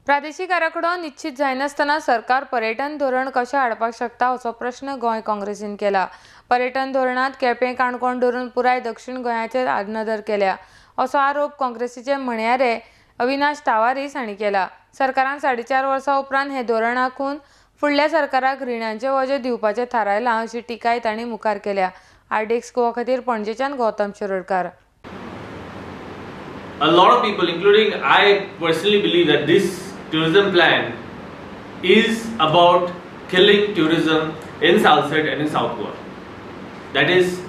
प्रादेशीक आराखडो निश्चित जायनासतना सरकार पर्यटन धोरण कशें हाडपाक शकता असो प्रश्न गोंय काँग्रेसीन केला। पर्यटन धोरणात केपें काणकोण धरून पुराय दक्षिण गोंयाचेर आडनदर केल्या असो आरोप काँग्रेसीचे म्हणयारे अविनाश टावारीस हांणी केला। सरकारान 4.5 वर्सां उपरांत हे धोरण आंखून फुडल्या सरकाराक रिणांचें वजें दिवपाचें थारायलां अशी टिकाय तांणी मुखार केल्या। आरडीएक्स गोवा खातीर पणजेच्यान Gautam Shirodkar. A lot of people, including I personally, believe that this tourism plan is about killing tourism in Salsette and in South Goa. That is,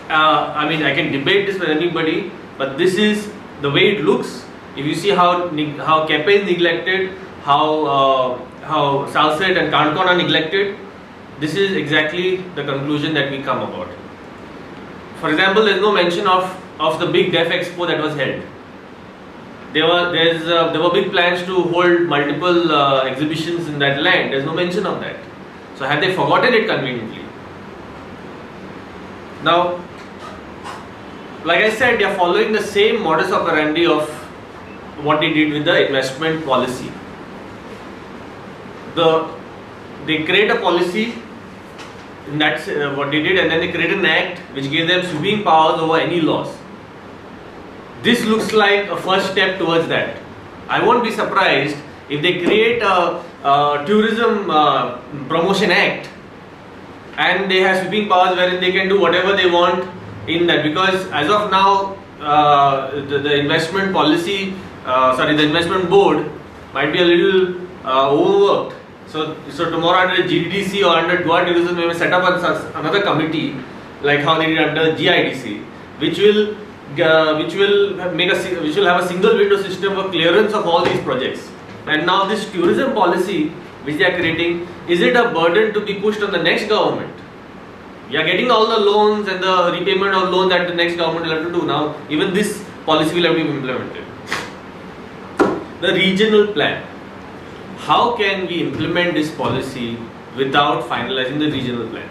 I mean, I can debate this with anybody, but this is the way it looks. If you see how Kepe is neglected, how Salsette and Kankon are neglected, this is exactly the conclusion that we come about. For example, there is no mention of the big Deaf Expo that was held. There were big plans to hold multiple exhibitions in that land. There is no mention of that. So have they forgotten it conveniently? Now, like I said, they are following the same modus operandi of what they did with the investment policy. They create a policy, and that's what they did, and then they created an act which gave them sweeping powers over any laws. This looks like a first step towards that. I won't be surprised if they create a tourism promotion act and they have sweeping powers wherein they can do whatever they want in that, because as of now the investment policy, the investment board might be a little overworked. So tomorrow under GDDC or under Goa Tourism, we may set up another committee like how they did under GIDC, which will have a single window system for clearance of all these projects. And now this tourism policy which they are creating, is it a burden to be pushed on the next government? We are getting all the loans and the repayment of loans that the next government will have to do. Now even this policy will have to be implemented. The regional plan. How can we implement this policy without finalizing the regional plan?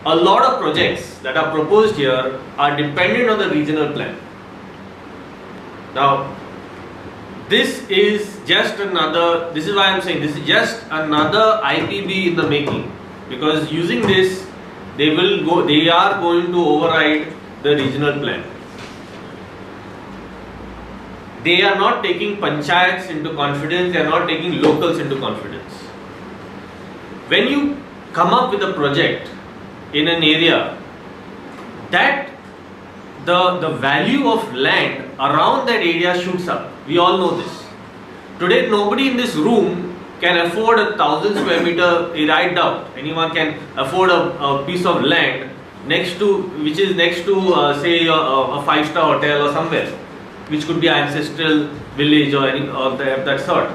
A lot of projects that are proposed here are dependent on the regional plan. Now, this is why I am saying this is just another IPB in the making, because using this, they are going to override the regional plan. They are not taking panchayats into confidence, they are not taking locals into confidence. When you come up with a project in an area, that the value of land around that area shoots up. We all know this. Today nobody in this room can afford 1,000 square meter, I doubt anyone can afford a piece of land which is next to say a 5-star hotel or somewhere, which could be an ancestral village or that sort.